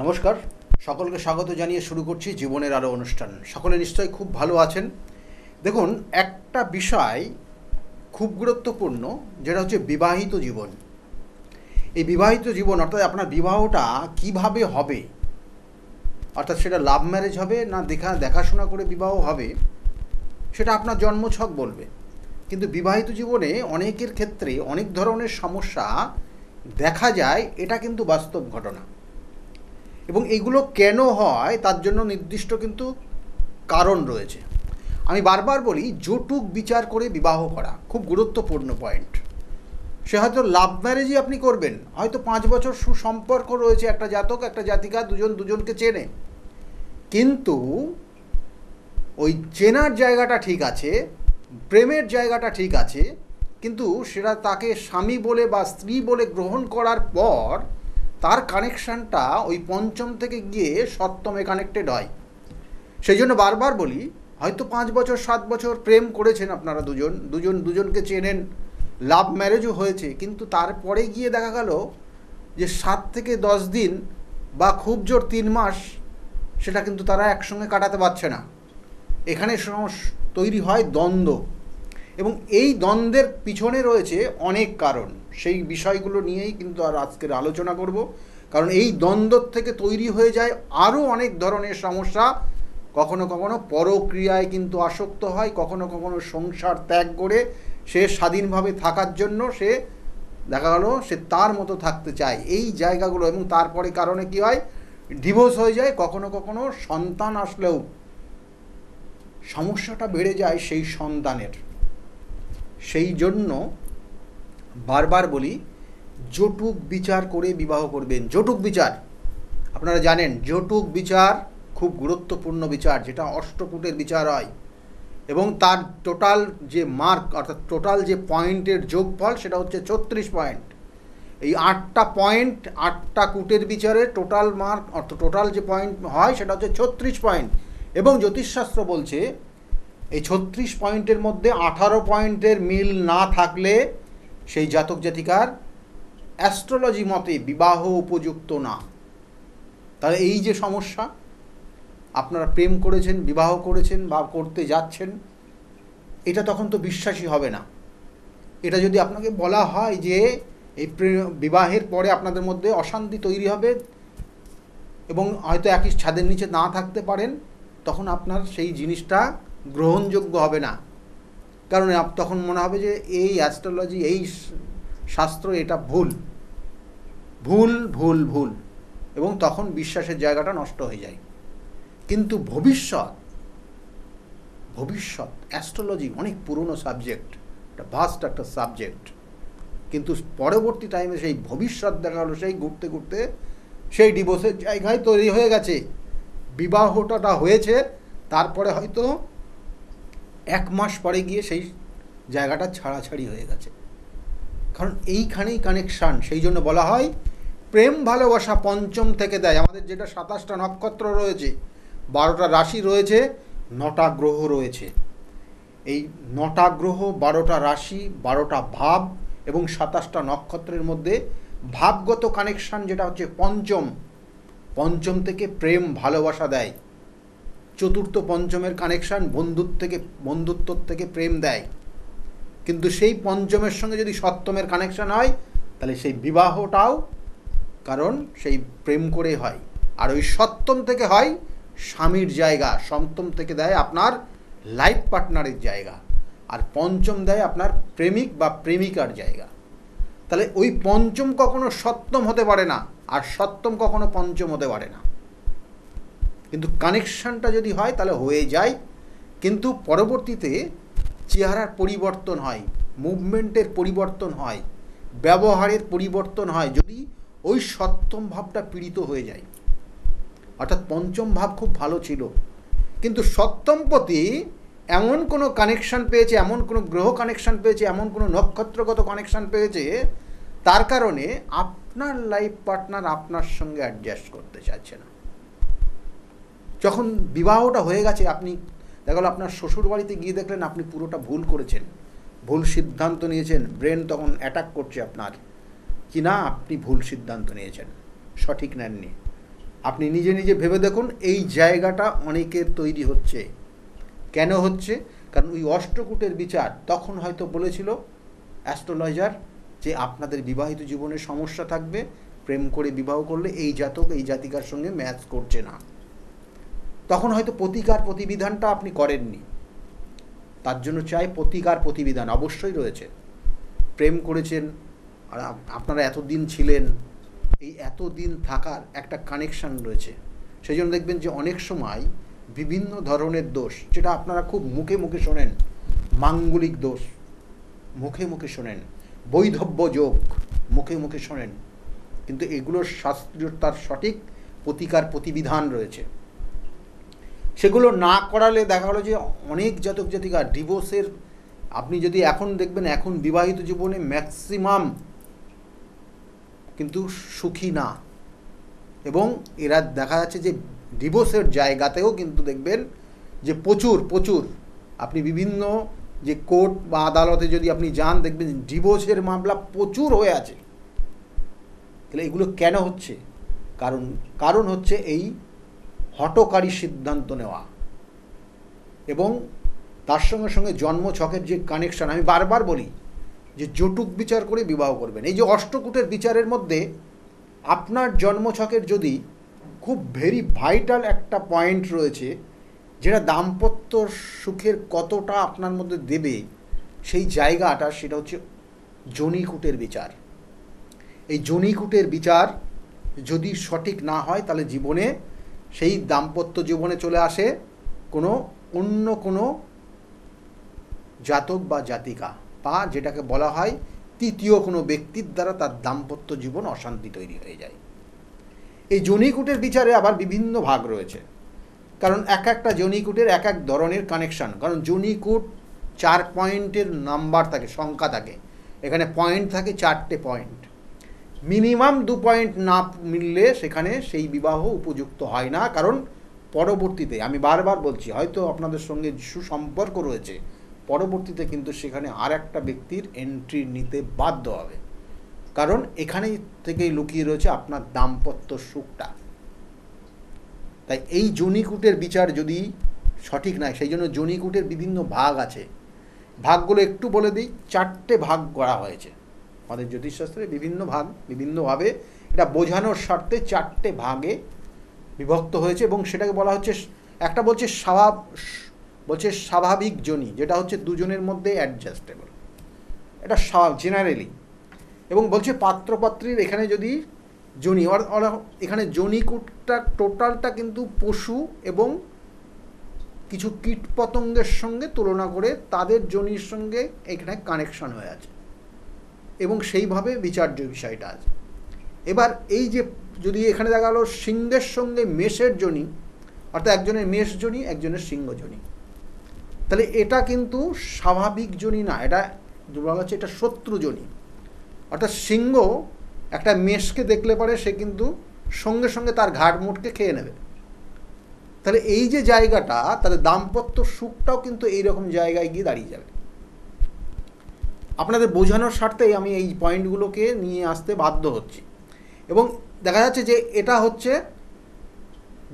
নমস্কার, সকলকে স্বাগত জানিয়ে শুরু করছি জীবনের আলো অনুষ্ঠান। সকলে নিশ্চয়ই খুব ভালো আছেন। দেখুন, একটা বিষয় খুব গুরুত্বপূর্ণ, যেটা হচ্ছে বিবাহিত জীবন। এই বিবাহিত জীবন অর্থাৎ আপনার বিবাহটা কিভাবে হবে, অর্থাৎ সেটা লাভ ম্যারেজ হবে না দেখাশোনা করে বিবাহ হবে, সেটা আপনার জন্মছক বলবে। কিন্তু বিবাহিত জীবনে অনেকের ক্ষেত্রে অনেক ধরনের সমস্যা দেখা যায়, এটা কিন্তু বাস্তব ঘটনা। এবং এগুলো কেন হয় তার জন্য নির্দিষ্ট কিন্তু কারণ রয়েছে। আমি বারবার বলি, যৌতুক বিচার করে বিবাহ করা খুব গুরুত্বপূর্ণ পয়েন্ট। সে হয়তো লাভ ম্যারেজই আপনি করবেন, হয়তো 5 বছর সুসম্পর্ক রয়েছে, একটা জাতক একটা জাতিকা দুজনকে চেনে, কিন্তু ওই চেনার জায়গাটা ঠিক আছে, প্রেমের জায়গাটা ঠিক আছে, কিন্তু সেটা তাকে স্বামী বলে বা স্ত্রী বলে গ্রহণ করার পর তার কানেকশানটা ওই পঞ্চম থেকে গিয়ে সপ্তমে কানেক্টেড হয়। সেই জন্য বারবার বলি, হয়তো 5 বছর 7 বছর প্রেম করেছেন আপনারা দুজনকে চেনেন, লাভ ম্যারেজও হয়েছে, কিন্তু তারপরে গিয়ে দেখা গেল যে 7 থেকে 10 দিন বা খুব জোর 3 মাস সেটা কিন্তু তারা একসঙ্গে কাটাতে পারছে না। এখানে তৈরি হয় দ্বন্দ্ব, এবং এই দ্বন্দ্বের পিছনে রয়েছে অনেক কারণ। সেই বিষয়গুলো নিয়েই কিন্তু আর আজকের আলোচনা করব, কারণ এই দ্বন্দ্ব থেকে তৈরি হয়ে যায় আরও অনেক ধরনের সমস্যা। কখনো কখনো পরক্রিয়ায় কিন্তু আসক্ত হয়, কখনো কখনো সংসার ত্যাগ করে সে স্বাধীনভাবে থাকার জন্য সে দেখা গেল সে তার মতো থাকতে চায়, এই জায়গাগুলো। এবং তারপরে কারণে কি হয়, ডিভোর্স হয়ে যায়। কখনো কখনো সন্তান আসলেও সমস্যাটা বেড়ে যায় সেই সন্তানের। সেই জন্য বারবার বলি, যৌতুক বিচার করে বিবাহ করবেন। যৌতুক বিচার আপনারা জানেন, যৌতুক বিচার খুব গুরুত্বপূর্ণ বিচার, যেটা অষ্টকূটের বিচার হয়, এবং তার টোটাল যে মার্ক অর্থাৎ টোটাল যে পয়েন্টের যোগফল সেটা হচ্ছে 36 পয়েন্ট। এই 8টা পয়েন্ট 8টা কূটের বিচারে টোটাল মার্ক অর্থাৎ টোটাল যে পয়েন্ট হয় সেটা হচ্ছে 36 পয়েন্ট। এবং জ্যোতিষশাস্ত্র বলছে এই 36 পয়েন্টের মধ্যে 18 পয়েন্টের মিল না থাকলে সেই জাতক জাতিকার অ্যাস্ট্রোলজি মতে বিবাহ উপযুক্ত না। তাহলে এই যে সমস্যা, আপনারা প্রেম করেছেন, বিবাহ করেছেন বা করতে যাচ্ছেন, এটা তখন তো বিশ্বাসই হবে না। এটা যদি আপনাকে বলা হয় যে এই বিবাহের পরে আপনাদের মধ্যে অশান্তি তৈরি হবে এবং হয়তো একই ছাদের নিচে না থাকতে পারেন, তখন আপনার সেই জিনিসটা গ্রহণযোগ্য হবে না। কারণ তখন মনে হবে যে এই অ্যাস্ট্রোলজি, এই শাস্ত্র, এটা ভুল ভুল ভুল ভুল, এবং তখন বিশ্বাসের জায়গাটা নষ্ট হয়ে যায়। কিন্তু ভবিষ্যৎ অ্যাস্ট্রোলজি অনেক পুরনো সাবজেক্ট, একটা ভাস্ট একটা সাবজেক্ট, কিন্তু পরবর্তী টাইমে সেই ভবিষ্যৎ দেখা গেলো সেই ঘুরতে ঘুরতে সেই ডিভোর্সের জায়গায় তৈরি হয়ে গেছে। বিবাহটা হয়েছে, তারপরে হয়তো 1 মাস পরে গিয়ে সেই জায়গাটা ছাড়াছাড়ি হয়ে গেছে, কারণ এইখানেই কানেকশান। সেই জন্য বলা হয় প্রেম ভালোবাসা পঞ্চম থেকে দেয়। আমাদের যেটা 27টা নক্ষত্র রয়েছে, 12টা রাশি রয়েছে, 9টা গ্রহ রয়েছে। এই 9টা গ্রহ, 12টা রাশি, 12টা ভাব এবং 27টা নক্ষত্রের মধ্যে ভাবগত কানেকশান যেটা হচ্ছে পঞ্চম থেকে প্রেম ভালোবাসা দেয়। চতুর্থ পঞ্চমের কানেকশান বন্ধুত্ব থেকে প্রেম দেয়। কিন্তু সেই পঞ্চমের সঙ্গে যদি সপ্তমের কানেকশান হয়, তাহলে সেই বিবাহটাও কারণ সেই প্রেম করে হয়। আর ওই সপ্তম থেকে হয় স্বামীর জায়গা, সপ্তম থেকে দেয় আপনার লাইফ পার্টনারের জায়গা, আর পঞ্চম দেয় আপনার প্রেমিক বা প্রেমিকার জায়গা। তাহলে ওই পঞ্চম কখনো সপ্তম হতে পারে না, আর সপ্তম কখনো পঞ্চম হতে পারে না। কিন্তু কানেকশানটা যদি হয় তাহলে হয়ে যায়, কিন্তু পরবর্তীতে চেহারার পরিবর্তন হয়, মুভমেন্টের পরিবর্তন হয়, ব্যবহারের পরিবর্তন হয়, যদি ওই সপ্তম ভাবটা পীড়িত হয়ে যায়। অর্থাৎ পঞ্চম ভাব খুব ভালো ছিল, কিন্তু সপ্তমপতি এমন কোনো কানেকশান পেয়েছে, এমন কোনো গ্রহ কানেকশান পেয়েছে, এমন কোনো নক্ষত্রগত কানেকশান পেয়েছে, তার কারণে আপনার লাইফ পার্টনার আপনার সঙ্গে অ্যাডজাস্ট করতে চাইছে না। যখন বিবাহটা হয়ে গেছে, আপনি দেখা গেল আপনার শ্বশুর বাড়িতে গিয়ে দেখলেন আপনি পুরোটা ভুল করেছেন, ভুল সিদ্ধান্ত নিয়েছেন, ব্রেন তখন অ্যাটাক করছে আপনার, কি না আপনি ভুল সিদ্ধান্ত নিয়েছেন, সঠিক নেননি। আপনি নিজে নিজে ভেবে দেখুন, এই জায়গাটা অনেকের তৈরি হচ্ছে। কেন হচ্ছে? কারণ ওই অষ্টকূটের বিচার তখন হয়তো বলেছিল অ্যাস্ট্রোলজার যে আপনাদের বিবাহিত জীবনে সমস্যা থাকবে, প্রেম করে বিবাহ করলে এই জাতক এই জাতিকার সঙ্গে ম্যাচ করছে না। তখন হয়তো প্রতিকার প্রতিবিধানটা আপনি করেননি। তার জন্য চাই প্রতিকার প্রতিবিধান অবশ্যই রয়েছে। প্রেম করেছেন আর আপনারা এতদিন ছিলেন, এই এতদিন থাকার একটা কানেকশান রয়েছে। সেই জন্য দেখবেন যে অনেক সময় বিভিন্ন ধরনের দোষ, যেটা আপনারা খুব মুখে মুখে শোনেন, মাঙ্গলিক দোষ মুখে মুখে শোনেন, বৈধব্য যোগ মুখে মুখে শোনেন, কিন্তু এগুলোর শাস্ত্রীয়তার সঠিক প্রতিকার প্রতিবিধান রয়েছে। সেগুলো না করালে দেখা গেলো যে অনেক জাতক জাতিকা ডিভোর্সের, আপনি যদি এখন দেখবেন এখন বিবাহিত জীবনে ম্যাক্সিমাম কিন্তু সুখী না, এবং এরা দেখা যাচ্ছে যে ডিভোর্সের জায়গাতেও কিন্তু দেখবেন যে প্রচুর আপনি বিভিন্ন যে কোর্ট বা আদালতে যদি আপনি যান দেখবেন ডিভোর্সের মামলা প্রচুর হয়ে আছে। তাহলে এগুলো কেন হচ্ছে? কারণ হচ্ছে এই হঠকারী সিদ্ধান্ত নেওয়া, এবং তার সঙ্গে সঙ্গে জন্মছকের যে কানেকশান। আমি বারবার বলি যে জটুক বিচার করে বিবাহ করবেন। এই যে অষ্টকূটের বিচারের মধ্যে আপনার জন্মছকের যদি খুব ভেরি ভাইটাল একটা পয়েন্ট রয়েছে, যেটা দাম্পত্য সুখের কতটা আপনার মধ্যে দেবে, সেই জায়গাটা সেটা হচ্ছে যোনিকূটের বিচার। এই যোনিকূটের বিচার যদি সঠিক না হয় তাহলে জীবনে সেই দাম্পত্য জীবনে চলে আসে অন্য কোনো জাতক বা জাতিকা, বা যেটাকে বলা হয় তৃতীয় কোনো ব্যক্তির দ্বারা তার দাম্পত্য জীবন অশান্তি তৈরি হয়ে যায়। এই যোনিকূটের বিচারে আবার বিভিন্ন ভাগ রয়েছে, কারণ এক একটা যোনিকূটের এক এক ধরনের কানেকশান। কারণ যোনিকূট 4 পয়েন্টের নাম্বার থাকে, সংখ্যা থাকে, এখানে পয়েন্ট থাকে 4টে পয়েন্ট। মিনিমাম 2 পয়েন্ট না মিললে সেখানে সেই বিবাহ উপযুক্ত হয় না। কারণ পরবর্তীতে, আমি বারবার বলছি, হয়তো আপনাদের সঙ্গে সুসম্পর্ক রয়েছে, পরবর্তীতে কিন্তু সেখানে আর একটা ব্যক্তির এন্ট্রি নিতে বাধ্য হবে, কারণ এখানেই থেকেই লুকিয়ে রয়েছে আপনার দাম্পত্য সুখটা। তাই এই যোনিকূটের বিচার যদি সঠিক নয়, সেই জন্য যোনিকূটের বিভিন্ন ভাগ আছে। ভাগগুলো একটু বলে দিই। 4টে ভাগ করা হয়েছে আমাদের জ্যোতিষশাস্ত্রে, বিভিন্ন ভাগ বিভিন্নভাবে এটা বোঝানোর স্বার্থে 4টে ভাগে বিভক্ত হয়েছে, এবং সেটাকে বলা হচ্ছে, একটা বলছে স্বাভাবিক যোনি, যেটা হচ্ছে দুজনের মধ্যে অ্যাডজাস্টেবল, এটা জেনারেলি, এবং বলছে পাত্রপাত্রীর এখানে যদি যোনি, এখানে যোনিকূটটা টোটালটা কিন্তু পশু এবং কিছু কীটপতঙ্গের সঙ্গে তুলনা করে তাদের যোনির সঙ্গে এখানে কানেকশন হয়ে আছে, এবং সেইভাবে বিচার্য বিষয়টা আছে। এবার এই যে যদি এখানে দেখা গেল সিংহের সঙ্গে মেষের যোনি, অর্থাৎ একজনের মেষ যোনি একজনের সিংহ যোনি, তাহলে এটা কিন্তু স্বাভাবিক যোনি না, এটা বলা হচ্ছে এটা শত্রু যোনি। অর্থাৎ সিংহ একটা মেষকে দেখলে পারে সে কিন্তু সঙ্গে সঙ্গে তার ঘাট মুটকে খেয়ে নেবে। তাহলে এই যে জায়গাটা, তাহলে দাম্পত্য সুখটাও কিন্তু এইরকম জায়গায় গিয়ে দাঁড়িয়ে যাবে। আপনাদের বোঝানোর স্বার্থেই আমি এই পয়েন্টগুলোকে নিয়ে আসতে বাধ্য হচ্ছি। এবং দেখা যাচ্ছে যে এটা হচ্ছে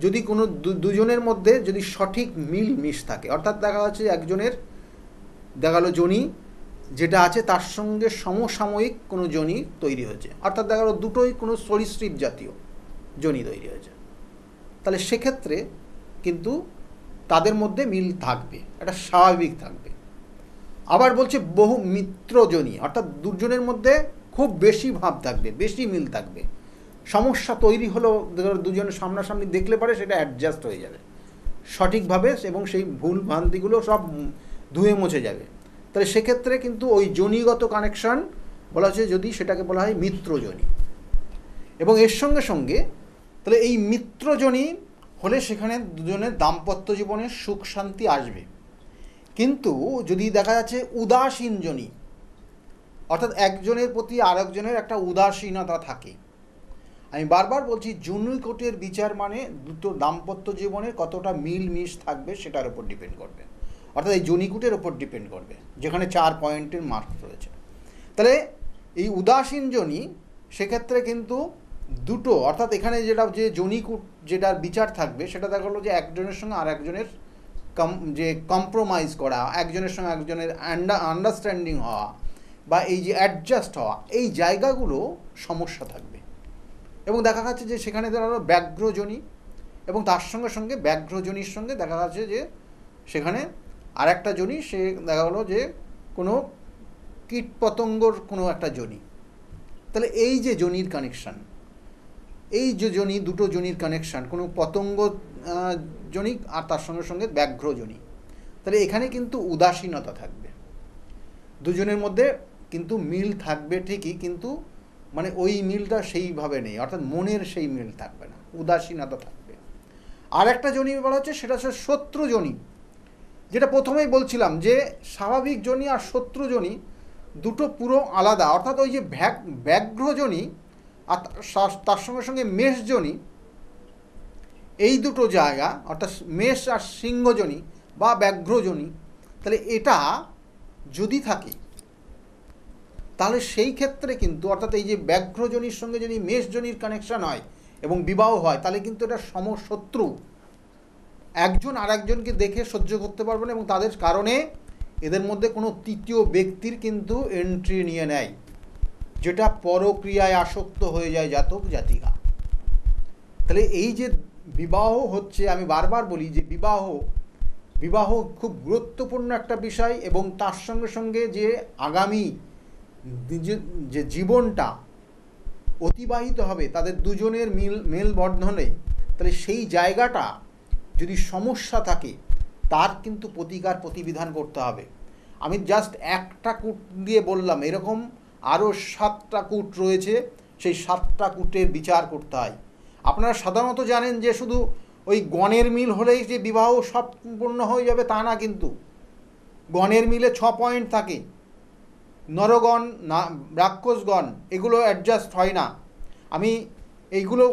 যদি কোনো দুজনের মধ্যে যদি সঠিক মিশ থাকে, অর্থাৎ দেখা যাচ্ছে একজনের দেখা গেলো যোনি যেটা আছে তার সঙ্গে সমসাময়িক কোনো যোনি তৈরি হয়েছে, অর্থাৎ দেখা গেলো দুটোই কোনো সরীসৃপ জাতীয় যোনি তৈরি হয়েছে, তাহলে সেক্ষেত্রে কিন্তু তাদের মধ্যে মিল থাকবে, এটা স্বাভাবিক থাকবে। আবার বলছে বহু মিত্রজনী, অর্থাৎ দুজনের মধ্যে খুব বেশি ভাব থাকবে, বেশি মিল থাকবে। সমস্যা তৈরি হলো দুজনের সামনাসামনি দেখলে পারে সেটা অ্যাডজাস্ট হয়ে যাবে সঠিকভাবে, এবং সেই ভুল ভ্রান্তিগুলো সব ধুয়ে মুছে যাবে। তাহলে সেক্ষেত্রে কিন্তু ওই যোনিগত কানেকশান বলা হচ্ছে, যদি সেটাকে বলা হয় মিত্রজনী। এবং এর সঙ্গে সঙ্গে তাহলে এই মিত্রজনী হলে সেখানে দুজনের দাম্পত্য জীবনে সুখ শান্তি আসবে। কিন্তু যদি দেখা যাচ্ছে উদাসীন যোনি, অর্থাৎ একজনের প্রতি আরেকজনের একটা উদাসীনতা থাকে। আমি বারবার বলছি যোনিকূটের বিচার মানে দুটো দাম্পত্য জীবনে কতটা মিশ থাকবে সেটার উপর ডিপেন্ড করবে, অর্থাৎ এই যোনিকূটের উপর ডিপেন্ড করবে, যেখানে 4 পয়েন্টের মার্ক রয়েছে। তাহলে এই উদাসীন যোনি সেক্ষেত্রে কিন্তু দুটো, অর্থাৎ এখানে যেটা যে জনিকুট যেটার বিচার থাকবে সেটা দেখা গেলো যে একজনের সঙ্গে আর একজনের যে কম্প্রোমাইজ করা, একজনের সঙ্গে একজনের আন্ডারস্ট্যান্ডিং হওয়া বা এই যে অ্যাডজাস্ট হওয়া, এই জায়গাগুলো সমস্যা থাকবে। এবং দেখা যাচ্ছে যে সেখানে দেখা গেলো ব্যাঘ্রজনী, এবং তার সঙ্গে সঙ্গে ব্যাঘ্রজনীর সঙ্গে দেখা যাচ্ছে যে সেখানে আর একটা জনি, সে দেখা গেলো যে কোনো কীটপতঙ্গর কোনো একটা জনি। তাহলে এই যে জনির কানেকশান, এই যে জনি, দুটো জনির কানেকশান, কোনো পতঙ্গ জনিক আর তার সঙ্গে সঙ্গে ব্যাঘ্রজনী, তাহলে এখানে কিন্তু উদাসীনতা থাকবে দুজনের মধ্যে, কিন্তু মিল থাকবে ঠিকই, কিন্তু মানে ওই মিলটা সেইভাবে নেই, অর্থাৎ মনের সেই মিল থাকবে না, উদাসীনতা থাকবে। আর একটা জনি বলা হচ্ছে সেটা হচ্ছে শত্রুজনী, যেটা প্রথমেই বলছিলাম যে স্বাভাবিক জনি আর শত্রুজনী দুটো পুরো আলাদা। অর্থাৎ ওই যে ব্যাঘ্রজনী আর তার সঙ্গে সঙ্গে মেষজনী, এই দুটো জায়গা অর্থাৎ মেষ আর সিংহজনী বা ব্যাঘ্রজনী, তাহলে এটা যদি থাকে তাহলে সেই ক্ষেত্রে কিন্তু, অর্থাৎ এই যে ব্যাঘ্রজনীর সঙ্গে যদি মেষজনীর কানেকশান হয় এবং বিবাহ হয়, তাহলে কিন্তু এটা সমশত্রু, একজন আর একজনকে দেখে সহ্য করতে পারবে না, এবং তাদের কারণে এদের মধ্যে কোনো তৃতীয় ব্যক্তির কিন্তু এন্ট্রি নিয়ে নেয়, যেটা পরক্রিয়ায় আসক্ত হয়ে যায় জাতক জাতিকা। তাহলে এই যে বিবাহ হচ্ছে, আমি বারবার বলি যে বিবাহ খুব গুরুত্বপূর্ণ একটা বিষয়, এবং তার সঙ্গে সঙ্গে যে আগামী যে জীবনটা অতিবাহিত হবে তাদের দুজনের মেলবন্ধনে, তাহলে সেই জায়গাটা যদি সমস্যা থাকে তার কিন্তু প্রতিবিধান করতে হবে। আমি জাস্ট একটা কূট দিয়ে বললাম, এরকম আরও 7টা কূট রয়েছে, সেই 7টা কূটের বিচার করতে হয়। আপনারা সাধারণত জানেন যে শুধু ওই গণের মিল হলেই যে বিবাহ সম্পূর্ণ হয়ে যাবে তা না, কিন্তু গণের মিলে 6 পয়েন্ট থাকে, নরগণ না রাক্ষসগণ, এগুলো অ্যাডজাস্ট হয় না। আমি এইগুলো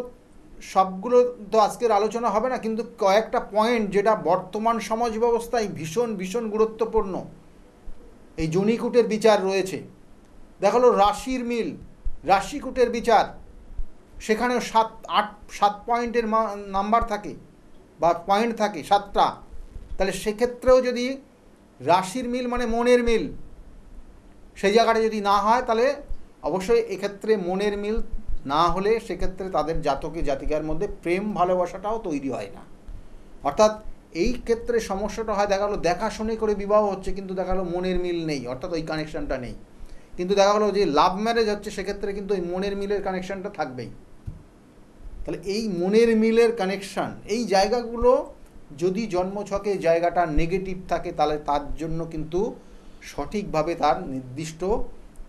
সবগুলো তো আজকের আলোচনা হবে না, কিন্তু কয়েকটা পয়েন্ট যেটা বর্তমান সমাজ ব্যবস্থায় ভীষণ ভীষণ গুরুত্বপূর্ণ, এই জনিকুটের বিচার রয়েছে। দেখালো রাশির মিল, রাশিকুটের বিচার, সেখানেও 7 পয়েন্টের নাম্বার থাকে বা পয়েন্ট থাকে 7টা। তাহলে সেক্ষেত্রেও যদি রাশির মিল মানে মনের মিল, সেই জায়গাটা যদি না হয়, তাহলে অবশ্যই এক্ষেত্রে মনের মিল না হলে সেক্ষেত্রে তাদের জাতিকার মধ্যে প্রেম ভালোবাসাটাও তৈরি হয় না। অর্থাৎ এই ক্ষেত্রে সমস্যাটা হয়, দেখা গেলো দেখাশুনি করে বিবাহ হচ্ছে, কিন্তু দেখা গেলো মনের মিল নেই, অর্থাৎ ওই কানেকশানটা নেই। কিন্তু দেখা গেলো যে লাভ ম্যারেজ হচ্ছে, সেক্ষেত্রে কিন্তু ওই মনের মিলের কানেকশানটা থাকবেই। তাহলে এই মনের মিলের কানেকশান, এই জায়গাগুলো যদি জন্মছকে জায়গাটা নেগেটিভ থাকে, তাহলে তার জন্য কিন্তু সঠিকভাবে তার নির্দিষ্ট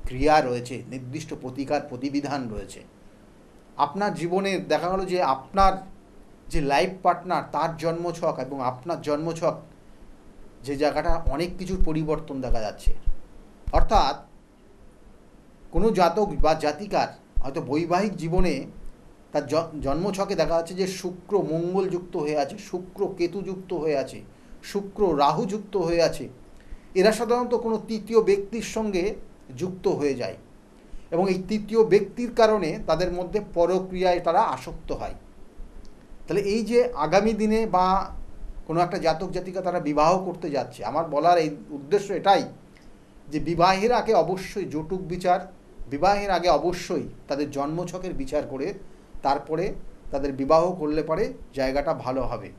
ক্রিয়া রয়েছে, নির্দিষ্ট প্রতিবিধান রয়েছে। আপনার জীবনে দেখা গেলো যে আপনার যে লাইফ পার্টনার তার জন্মছক এবং আপনার জন্মছক, যে জায়গাটা অনেক কিছুর পরিবর্তন দেখা যাচ্ছে। অর্থাৎ কোনো জাতক বা জাতিকার হয়তো বৈবাহিক জীবনে তার জন্মছকে দেখা যাচ্ছে যে শুক্র মঙ্গল যুক্ত হয়ে আছে, শুক্র কেতু যুক্ত হয়ে আছে, শুক্র রাহু যুক্ত হয়ে আছে। এরা সাধারণত কোনো তৃতীয় ব্যক্তির সঙ্গে যুক্ত হয়ে যায়, এবং এই তৃতীয় ব্যক্তির কারণে তাদের মধ্যে পরক্রিয়ায় তারা আসক্ত হয়। তাহলে এই যে আগামী দিনে বা কোনো একটা জাতক জাতিকা তারা বিবাহ করতে যাচ্ছে, আমার বলার এই উদ্দেশ্য এটাই যে বিবাহের আগে অবশ্যই যৌতুক বিচার, বিবাহের আগে অবশ্যই তাদের জন্মছকের বিচার করে তারপরে তাদের বিবাহ করলে পরে জায়গাটা ভালো হবে।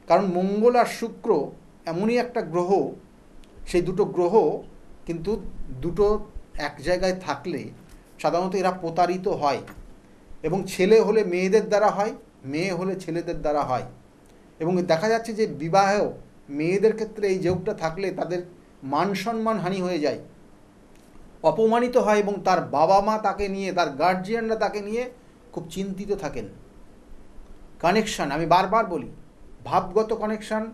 কারণ মঙ্গল আর শুক্র এমনই একটা গ্রহ, সেই দুটো গ্রহ কিন্তু দুটো এক জায়গায় থাকলে সাধারণত এরা প্রতারিত হয়, এবং ছেলে হলে মেয়েদের দ্বারা হয়, মেয়ে হলে ছেলেদের দ্বারা হয়। এবং দেখা যাচ্ছে যে বিবাহেও মেয়েদের ক্ষেত্রে এই যোগটা থাকলে তাদের মান সম্মান হানি হয়ে যায়, অপমানিত হয়, এবং তার বাবা মা তাকে নিয়ে, তার গার্জিয়ানরা তাকে নিয়ে খুব চিন্তিত থাকেন। কানেকশান, আমি বারবার বলি, ভাবগত কানেকশান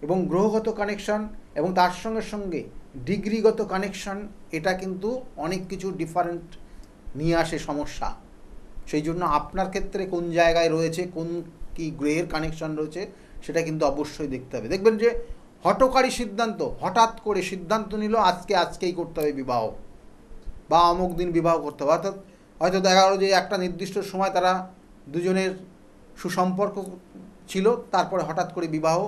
এবং গ্রহগত কানেকশান এবং তার সঙ্গে সঙ্গে ডিগ্রিগত কানেকশান, এটা কিন্তু অনেক কিছু ডিফারেন্ট নিয়ে আসে সমস্যা। সেই জন্য আপনার ক্ষেত্রে কোন জায়গায় রয়েছে, কোন কি গ্রহের কানেকশান রয়েছে, সেটা কিন্তু অবশ্যই দেখতে হবে। দেখবেন যে হঠকারী সিদ্ধান্ত, হঠাৎ করে সিদ্ধান্ত নিল আজকেই করতে হবে বিবাহ, বা অমুক দিন বিবাহ করতে হবে, অর্থাৎ হয়তো দেখা গেলো যে একটা নির্দিষ্ট সময় তারা দুজনের সুসম্পর্ক ছিল, তারপরে হঠাৎ করে বিবাহ,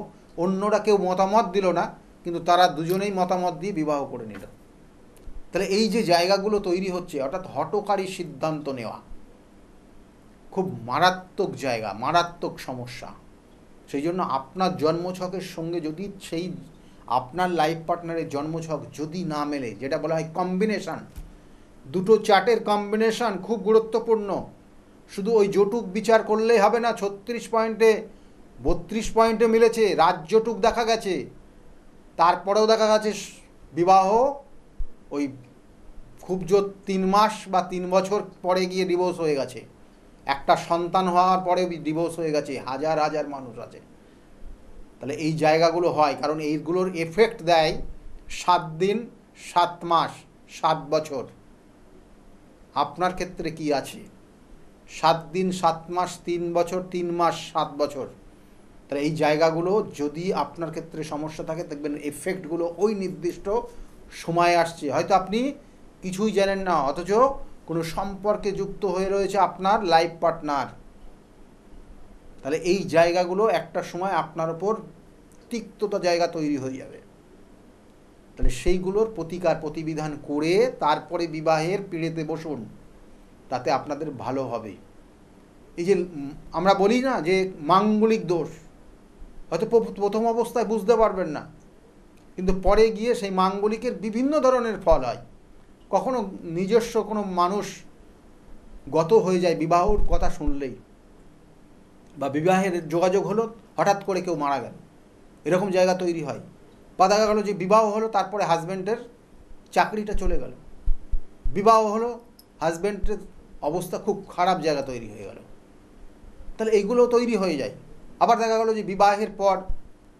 অন্যরা কেউ মতামত দিল না, কিন্তু তারা দুজনেই মতামত দিয়ে বিবাহ করে নিল। তাহলে এই যে জায়গাগুলো তৈরি হচ্ছে, অর্থাৎ হঠকারী সিদ্ধান্ত নেওয়া খুব মারাত্মক জায়গা, মারাত্মক সমস্যা। সেই জন্য আপনার জন্মছকের সঙ্গে যদি সেই আপনার লাইফ পার্টনারের জন্মছক যদি না মেলে, যেটা বলা হয় কম্বিনেশান, দুটো চার্টের কম্বিনেশান খুব গুরুত্বপূর্ণ। শুধু ওই জটুক বিচার করলেই হবে না, 36 পয়েন্টে 32 পয়েন্টে মিলেছে, রাজ্যটুক দেখা গেছে, তারপরেও দেখা গেছে বিবাহ ওই খুব জোর 3 মাস বা 3 বছর পরে গিয়ে ডিভোর্স হয়ে গেছে, একটা সন্তান হওয়ার পরে ডিভোর্স হয়ে গেছে, হাজার হাজার মানুষ আছে। তাহলে এই জায়গাগুলো হয় কারণ এইগুলোর এফেক্ট দেয় 7 দিন 7 মাস 7 বছর। আপনার ক্ষেত্রে কি আছে? 7 দিন 7 মাস 3 বছর 3 মাস 7 বছর। তাহলে এই জায়গাগুলো যদি আপনার ক্ষেত্রে সমস্যা থাকে, দেখবেন এফেক্টগুলো ওই নির্দিষ্ট সময়ে আসছে। হয়তো আপনি কিছুই জানেন না, অথচ কোনো সম্পর্কে যুক্ত হয়ে রয়েছে আপনার লাইফ পার্টনার। তাহলে এই জায়গাগুলো একটা সময় আপনার ওপর তিক্ততা জায়গা তৈরি হয়ে যাবে। তাহলে সেইগুলোর প্রতিকার প্রতিবিধান করে তারপরে বিবাহের পিঁড়েতে বসুন, তাতে আপনাদের ভালো হবে। এই যে আমরা বলি না যে মাঙ্গলিক দোষ, হয়তো প্রথম অবস্থায় বুঝতে পারবেন না, কিন্তু পরে গিয়ে সেই মাঙ্গলিকের বিভিন্ন ধরনের ফল হয়। কখনো নিজস্ব কোনো মানুষ গত হয়ে যায় বিবাহর কথা শুনলেই, বা বিবাহের যোগাযোগ হলো, হঠাৎ করে কেউ মারা গেল, এরকম জায়গা তৈরি হয়। বা দেখা গেলো যে বিবাহ হলো, তারপরে হাজব্যান্ডের চাকরিটা চলে গেল, বিবাহ হলো, হাজব্যান্ডের অবস্থা খুব খারাপ জায়গা তৈরি হয়ে গেল। তাহলে এইগুলো তৈরি হয়ে যায়। আবার দেখা গেলো যে বিবাহের পর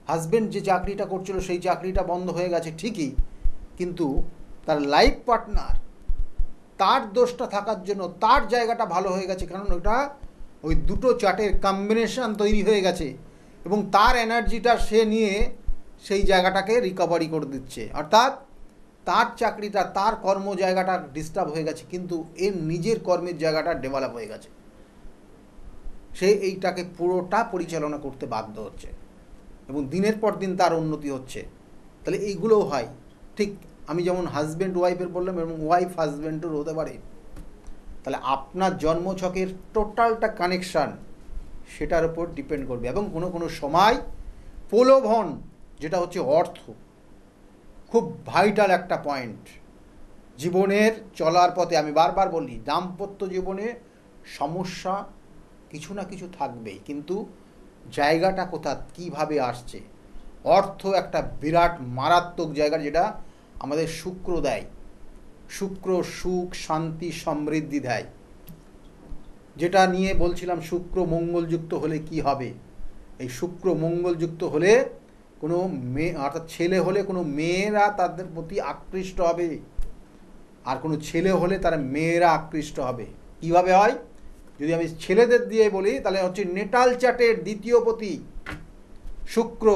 হাজব্যান্ড যে চাকরিটা করছিল সেই চাকরিটা বন্ধ হয়ে গেছে ঠিকই, কিন্তু তার লাইফ পার্টনার তার দোষটা থাকার জন্য তার জায়গাটা ভালো হয়ে গেছে, কারণ ওটা ওই দুটো চার্টের কম্বিনেশন তৈরি হয়ে গেছে এবং তার এনার্জিটা সে নিয়ে সেই জায়গাটাকে রিকভারি করে দিচ্ছে। অর্থাৎ তার চাকরিটা, তার কর্ম জায়গাটা ডিস্টার্ব হয়ে গেছে, কিন্তু এর নিজের কর্মের জায়গাটা ডেভেলপ হয়ে গেছে, সে এইটাকে পুরোটা পরিচালনা করতে বাধ্য হচ্ছে এবং দিনের পর দিন তার উন্নতি হচ্ছে। তাহলে এইগুলোও হয়। ঠিক আমি যেমন হাজব্যান্ড ওয়াইফের বললাম, এবং ওয়াইফ হাজব্যান্ডের হতে পারে। তাহলে আপনার জন্মছকের টোটালটা কানেকশান সেটার উপর ডিপেন্ড করবে। এবং কোনো কোনো সময় প্রলোভন, যেটা হচ্ছে অর্থ, খুব ভাইটাল একটা পয়েন্ট জীবনের চলার পথে। আমি বারবার বলি, দাম্পত্য জীবনে সমস্যা কিছু না কিছু থাকবেই, কিন্তু জায়গাটা কোথা কীভাবে আসছে। অর্থ একটা বিরাট মারাত্মক জায়গা, যেটা আমাদের শুক্র দেয়। শুক্র সুখ শান্তি সমৃদ্ধি দেয়, যেটা নিয়ে বলছিলাম শুক্র মঙ্গলযুক্ত হলে কি হবে। এই শুক্র মঙ্গলযুক্ত হলে কোনো মেয়ে, অর্থাৎ ছেলে হলে কোনো মেয়েরা তাদের প্রতি আকৃষ্ট হবে, আর কোনো ছেলে হলে তারা মেয়েরা আকৃষ্ট হবে। কিভাবে হয়? যদি আমি ছেলেদের দিয়ে বলি, তাহলে হচ্ছে নেটাল চার্টের দ্বিতীয় পতি শুক্র,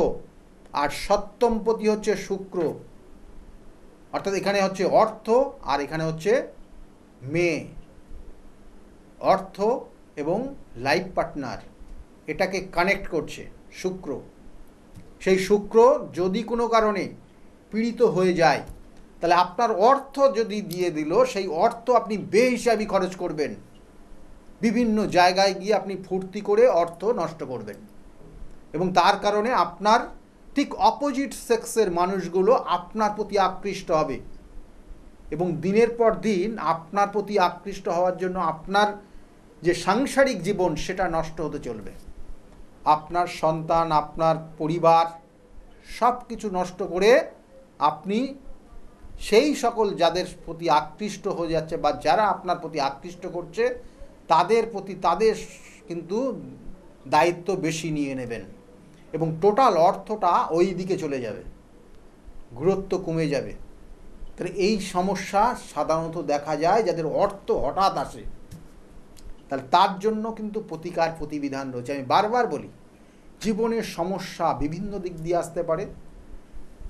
আর সপ্তম পতি হচ্ছে শুক্র। অর্থাৎ এখানে হচ্ছে অর্থ, আর এখানে হচ্ছে মেয়ে। অর্থ এবং লাইফ পার্টনার, এটাকে কানেক্ট করছে শুক্র। সেই শুক্র যদি কোনো কারণে পীড়িত হয়ে যায়, তাহলে আপনার অর্থ যদি দিয়ে দিল, সেই অর্থ আপনি বেহিসাবি খরচ করবেন, বিভিন্ন জায়গায় গিয়ে আপনি ফুর্তি করে অর্থ নষ্ট করবেন, এবং তার কারণে আপনার ঠিক অপোজিট সেক্সের মানুষগুলো আপনার প্রতি আকৃষ্ট হবে, এবং দিনের পর দিন আপনার প্রতি আকৃষ্ট হওয়ার জন্য আপনার যে সাংসারিক জীবন সেটা নষ্ট হতে চলবে। আপনার সন্তান, আপনার পরিবার সব কিছু নষ্ট করে আপনি সেই সকল যাদের প্রতি আকৃষ্ট হয়ে যাচ্ছে বা যারা আপনার প্রতি আকৃষ্ট করছে তাদের প্রতি তাদের কিন্তু দায়িত্ব বেশি নিয়ে নেবেন, এবং টোটাল অর্থটা ওই দিকে চলে যাবে, গুরুত্ব কমে যাবে। তাহলে এই সমস্যা সাধারণত দেখা যায় যাদের অর্থ হঠাৎ আসে। তাহলে তার জন্য কিন্তু প্রতিকার প্রতিবিধান রয়েছে। আমি বারবার বলি, জীবনের সমস্যা বিভিন্ন দিক দিয়ে আসতে পারে,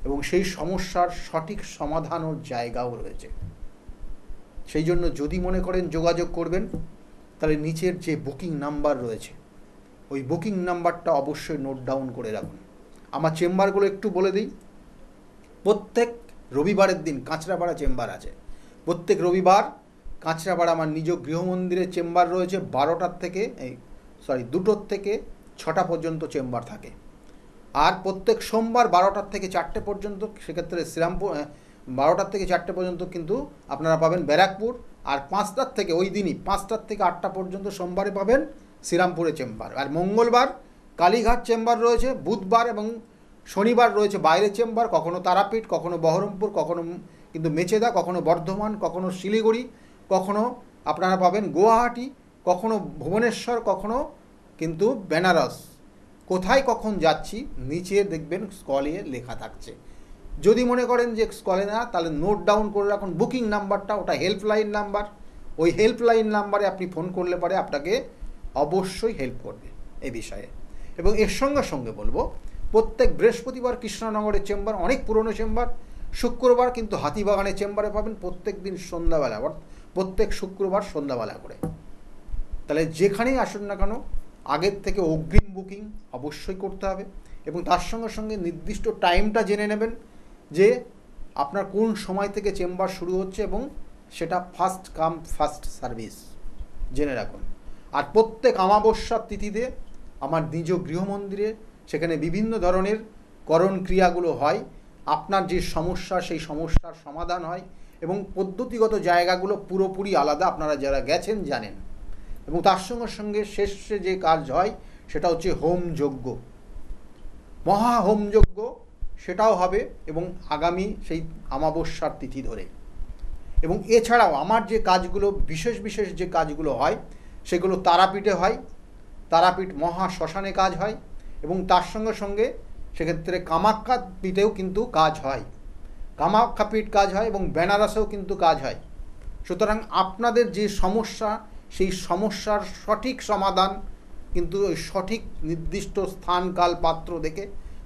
এবং সেই সমস্যার সঠিক সমাধানের জায়গাও রয়েছে। সেই জন্য যদি মনে করেন যোগাযোগ করবেন, তাহলে নিচের যে বুকিং নাম্বার রয়েছে ওই বুকিং নাম্বারটা অবশ্যই নোট ডাউন করে রাখুন। আমার চেম্বারগুলো একটু বলে দিই। প্রত্যেক রবিবারের দিন কাঁচরাপাড়া চেম্বার আছে। প্রত্যেক রবিবার কাঁচরাপাড়া আমার নিজ গৃহমন্দিরের চেম্বার রয়েছে। 12টার থেকে 2টোর থেকে 6টা পর্যন্ত চেম্বার থাকে। আর প্রত্যেক সোমবার 12টার থেকে 4টে পর্যন্ত, সেক্ষেত্রে শ্রীরামপুর 12টার থেকে 4টে পর্যন্ত কিন্তু আপনারা পাবেন ব্যারাকপুর। আর 5টার থেকে ওই দিনই 5টার থেকে 8টা পর্যন্ত সোমবারে পাবেন শ্রীরামপুরে চেম্বার। আর মঙ্গলবার কালীঘাট চেম্বার রয়েছে, বুধবার এবং শনিবার রয়েছে বাইরের চেম্বার, কখনো তারাপীঠ, কখনো বহরমপুর, কখনো কিন্তু মেচেদা, কখনো বর্ধমান, কখনো শিলিগুড়ি, কখনো আপনারা পাবেন গুয়াহাটি, কখনো ভুবনেশ্বর, কখনো কিন্তু বেনারস। কোথায় কখন যাচ্ছি নিচে দেখবেন স্কলে লেখা থাকছে। যদি মনে করেন যে স্কলে না, তাহলে নোট ডাউন করে রাখুন বুকিং নাম্বারটা, ওটা হেল্পলাইন নাম্বার। ওই হেল্পলাইন নাম্বারে আপনি ফোন করলে পরে আপনাকে অবশ্যই হেল্প করবে এই বিষয়ে। এবং এর সঙ্গে সঙ্গে বলবো, প্রত্যেক বৃহস্পতিবার কৃষ্ণনগরের চেম্বার, অনেক পুরনো চেম্বার। শুক্রবার কিন্তু হাতিবাগানের চেম্বারে পাবেন প্রত্যেক দিন সন্ধ্যাবেলা, প্রত্যেক শুক্রবার সন্ধ্যাবেলা করে। তাহলে যেখানেই আসুন না কেন আগের থেকে অগ্রিম বুকিং অবশ্যই করতে হবে। এবং তার সঙ্গে সঙ্গে নির্দিষ্ট টাইমটা জেনে নেবেন যে আপনার কোন সময় থেকে চেম্বার শুরু হচ্ছে, এবং সেটা ফার্স্ট কাম ফার্স্ট সার্ভিস জেনে রাখুন। আর প্রত্যেক অমাবস্যার তিথিতে আমার নিজ গৃহমন্দিরে সেখানে বিভিন্ন ধরনের করণ ক্রিয়াগুলো হয়। আপনার যে সমস্যা সেই সমস্যার সমাধান হয়, এবং পদ্ধতিগত জায়গাগুলো পুরোপুরি আলাদা, আপনারা যারা গেছেন জানেন। এবং তার সঙ্গে সঙ্গে শেষে যে কাজ হয় সেটা হচ্ছে হোম যজ্ঞ, মহা হোম যজ্ঞ, সেটাও হবে এবং আগামী সেই অমাবস্যার তিথি ধরে। এবং এছাড়াও আমার যে কাজগুলো বিশেষ বিশেষ যে কাজগুলো হয় সেগুলো তারাপীঠে হয়, তারাপীঠ মহা শ্মশানে কাজ হয়, এবং তার সঙ্গে সঙ্গে সেক্ষেত্রে কামাখ্যা পীঠেও কিন্তু কাজ হয়, কামাখ্যা পীঠ কাজ হয়, এবং বেনারসেও কিন্তু কাজ হয়। সুতরাং আপনাদের যে সমস্যা সেই সমস্যার সঠিক সমাধান কিন্তু ওই সঠিক নির্দিষ্ট স্থান কাল পাত্র দেখে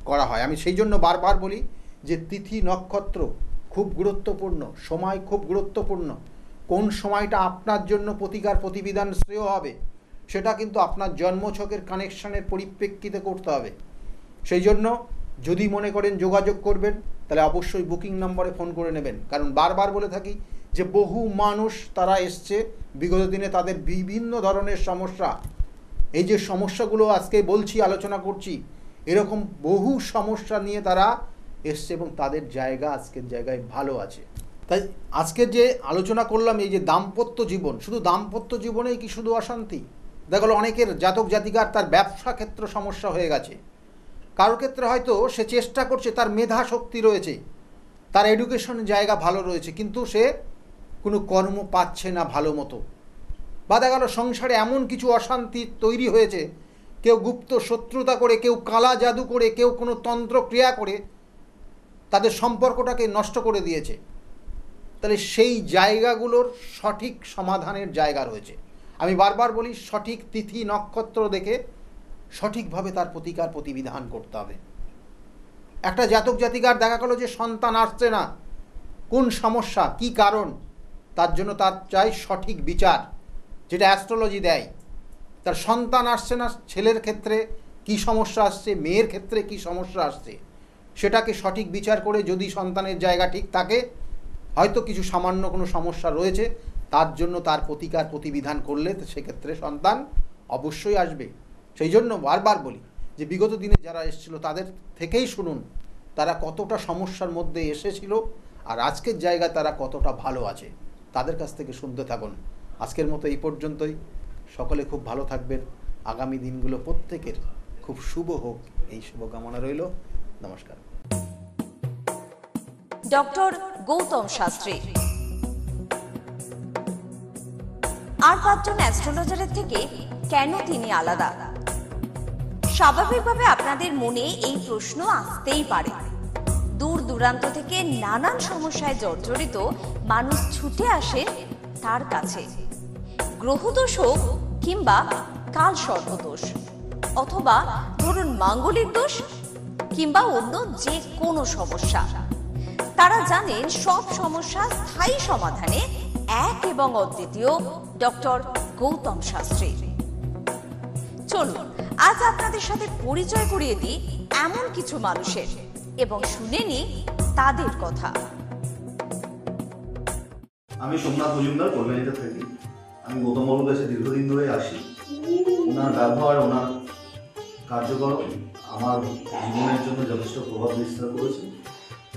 করা হয়। আমি সেই জন্য বারবার বলি যে তিথি নক্ষত্র খুব গুরুত্বপূর্ণ, সময় খুব গুরুত্বপূর্ণ। কোন সময়টা আপনার জন্য প্রতিকার প্রতিবিধান শ্রেয় হবে সেটা কিন্তু আপনার জন্মছকের কানেকশানের পরিপ্রেক্ষিতে করতে হবে। সেই জন্য যদি মনে করেন যোগাযোগ করবেন, তাহলে অবশ্যই বুকিং নম্বরে ফোন করে নেবেন। কারণ বারবার বলে থাকি যে বহু মানুষ তারা এসছে বিগত দিনে, তাদের বিভিন্ন ধরনের সমস্যা, এই যে সমস্যাগুলো আজকে বলছি, আলোচনা করছি, এরকম বহু সমস্যা নিয়ে তারা এসছে এবং তাদের জায়গা আজকের জায়গায় ভালো আছে। তাই আজকের যে আলোচনা করলাম, এই যে দাম্পত্য জীবন, শুধু দাম্পত্য জীবনেই কি শুধু অশান্তি? দেখা গেলো অনেকের জাতক জাতিকার তার ব্যবসা ক্ষেত্র সমস্যা হয়ে গেছে, কারোর ক্ষেত্রে হয়তো সে চেষ্টা করছে, তার মেধা শক্তি রয়েছে, তার এডুকেশন জায়গা ভালো রয়েছে, কিন্তু সে কোনো কর্ম পাচ্ছে না ভালো মতো। বা দেখা গেলো সংসারে এমন কিছু অশান্তি তৈরি হয়েছে, কেউ গুপ্ত শত্রুতা করে, কেউ কালা জাদু করে, কেউ কোনো তন্ত্র ক্রিয়া করে তাদের সম্পর্কটাকে নষ্ট করে দিয়েছে। তাহলে সেই জায়গাগুলোর সঠিক সমাধানের জায়গা রয়েছে। আমি বারবার বলি সঠিক তিথি নক্ষত্র দেখে সঠিকভাবে তার প্রতিকার প্রতিবিধান করতে হবে। একটা জাতক জাতিকার দেখা গেল যে সন্তান আসছে না, কোন সমস্যা, কি কারণ, তার জন্য তার চাই সঠিক বিচার, যেটা অ্যাস্ট্রোলজি দেয়। তার সন্তান আসছে না, ছেলের ক্ষেত্রে কি সমস্যা আসছে, মেয়ের ক্ষেত্রে কি সমস্যা আসছে, সেটাকে সঠিক বিচার করে যদি সন্তানের জায়গা ঠিক থাকে, হয়তো কিছু সামান্য কোনো সমস্যা রয়েছে, তার জন্য তার প্রতিকার প্রতিবিধান করলে সেক্ষেত্রে সন্তান অবশ্যই আসবে। সেই জন্য বারবার বলি যে বিগত দিনে যারা এসেছিল তাদের থেকেই শুনুন তারা কতটা সমস্যার মধ্যে এসেছিল, আর আজকের জায়গায় তারা কতটা ভালো আছে, তাদের কাছ থেকে শুনতে থাকুন। আজকের মতো এই পর্যন্তই। সকলে খুব ভালো থাকবেন। আগামী দিনগুলো প্রত্যেকের খুব শুভ হোক, এই শুভকামনা রইল। নমস্কার। ডক্টর গৌতম শাস্ত্রী আর 5 জন অ্যাস্ট্রোলজারের থেকে কেন তিনি আলাদা? স্বাভাবিকভাবে আপনাদের মনে এই প্রশ্ন আসতেই পারে। দূর দূরান্ত থেকে নানান সমস্যায় জর্জরিত মানুষ ছুটে আসে তার কাছে। গ্রহদোষ হোক কিংবা কাল সর্পদোষ, অথবা ধরুন মাঙ্গলিক দোষ কিংবা অন্য যে কোনো সমস্যা, তারা জানেন সব সমস্যা স্থায়ী সমাধানে এক এবং অদ্বিতীয় ডক্টর গৌতম শাস্ত্রী। চলুন আজ আপনাদের সাথে পরিচয় করিয়ে দিই এমন কিছু মানুষের এবং শুনে নিই তাদের কথা। আমি সোমনাথ মজুমদার, কল্যাণীতে থাকি। আমি গৌতম বাবুর কাছে দীর্ঘদিন ধরে আসি। ওনার ব্যবহার, ওনার কার্যকরণ আমার জীবনের জন্য যথেষ্ট প্রভাব বিস্তার করেছে।